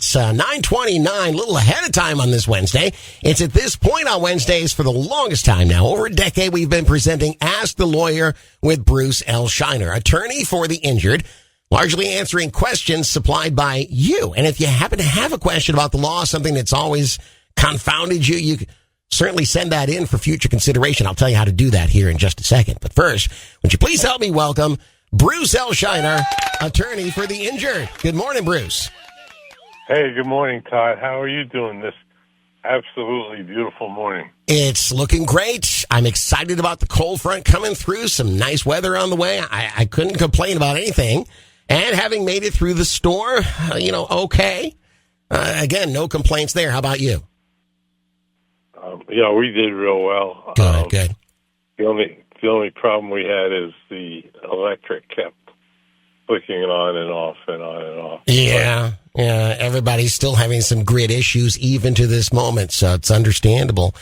It's 9:29, a little ahead of time on this Wednesday. It's at this point on Wednesdays for the longest time now. Over a decade, we've been presenting Ask the Lawyer with Bruce L. Scheiner, attorney for the injured, largely answering questions supplied by you. And if you happen to have a question about the law, something that's always confounded you, you can certainly send that in for future consideration. I'll tell you how to do that here in just a second. But first, would you please help me welcome Bruce L. Scheiner, attorney for the injured. Good morning, Bruce. Hey, good morning, Todd. How are you doing this absolutely beautiful morning? It's looking great. I'm excited about the cold front coming through. Some nice weather on the way. I couldn't complain about anything. And having made it through the storm, okay. Again, no complaints there. How about you? Yeah, we did real well. Good. The only problem we had is the electric kept flicking it on and off and on and off. Yeah. Everybody's still having some grid issues even to this moment, so it's understandable.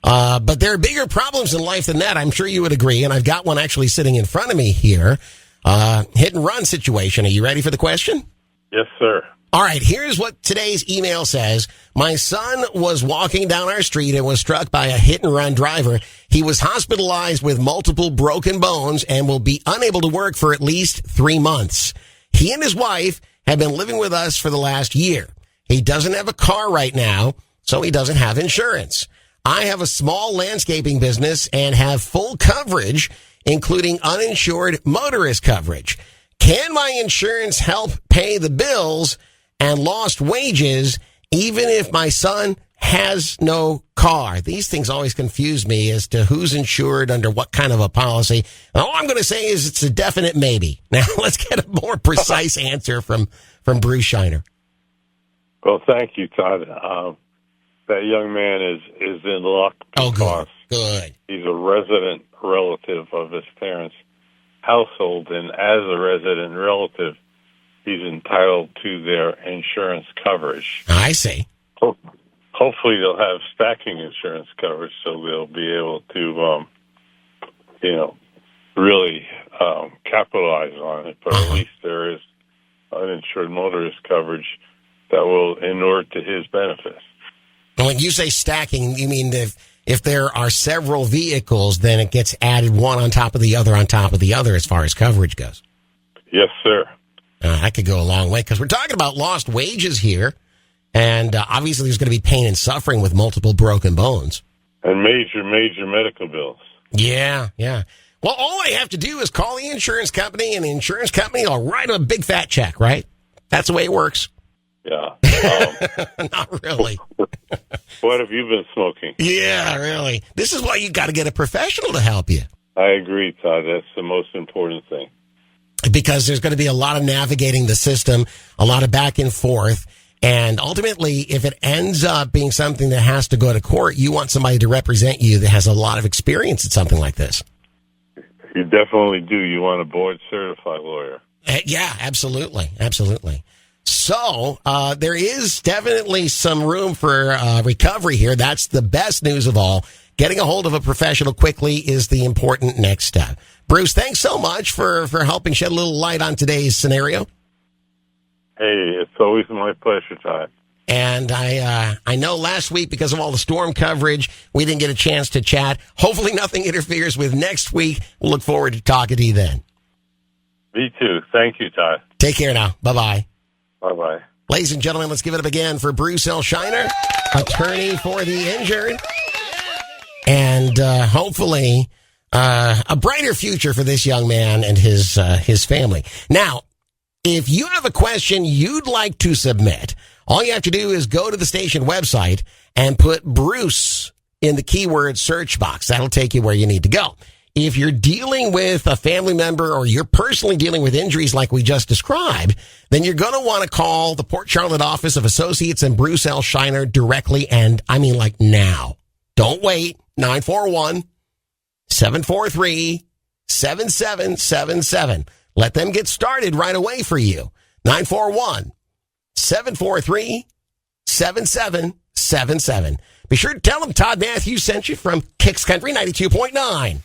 But there are bigger problems in life than that. I'm sure you would agree, and I've got one actually sitting in front of me here. Hit and run situation. Are you ready for the question? Yes, sir. All right, here's what today's email says. My son was walking down our street and was struck by a hit-and-run driver. He was hospitalized with multiple broken bones and will be unable to work for at least 3 months. He and his wife have been living with us for the last year. He doesn't have a car right now, so he doesn't have insurance. I have a small landscaping business and have full coverage, including uninsured motorist coverage. Can my insurance help pay the bills and lost wages, even if my son has no car? These things always confuse me as to who's insured under what kind of a policy. And all I'm going to say is it's a definite maybe. Now, let's get a more precise answer from Bruce Scheiner. Well, thank you, Todd. That young man is in luck because Good. he's a resident relative of his parents' household, and as a resident relative, he's entitled to their insurance coverage. I see. Hopefully they'll have stacking insurance coverage so they'll be able to, really capitalize on it. But at least there is uninsured motorist coverage that will inure to his benefit. When you say stacking, you mean if there are several vehicles, then it gets added one on top of the other as far as coverage goes? Yes, sir. That could go a long way because we're talking about lost wages here. And obviously there's going to be pain and suffering with multiple broken bones. And major medical bills. Yeah. Well, all I have to do is call the insurance company, and the insurance company will write a big fat check, right? That's the way it works. Yeah. Not really. What have you been smoking? Yeah, really. This is why you got to get a professional to help you. I agree, Todd. That's the most important thing. Because there's going to be a lot of navigating the system, a lot of back and forth. And ultimately, if it ends up being something that has to go to court, you want somebody to represent you that has a lot of experience at something like this. You definitely do. You want a board-certified lawyer. Yeah, absolutely. So there is definitely some room for recovery here. That's the best news of all. Getting a hold of a professional quickly is the important next step. Bruce, thanks so much for helping shed a little light on today's scenario. Hey, it's always my pleasure, Todd. And I know last week, because of all the storm coverage, we didn't get a chance to chat. Hopefully nothing interferes with next week. We'll look forward to talking to you then. Me too. Thank you, Todd. Take care now. Bye-bye. Bye-bye. Ladies and gentlemen, let's give it up again for Bruce L. Scheiner, attorney for the injured. And hopefully a brighter future for this young man and his family. Now, if you have a question you'd like to submit, all you have to do is go to the station website and put Bruce in the keyword search box. That'll take you where you need to go. If you're dealing with a family member or you're personally dealing with injuries like we just described, then you're going to want to call the Port Charlotte office of Associates and Bruce L. Scheiner directly, and I mean like now. Don't wait. 941-743-7777. Let them get started right away for you. 941-743-7777. Be sure to tell them Todd Matthews sent you from Kicks Country 92.9.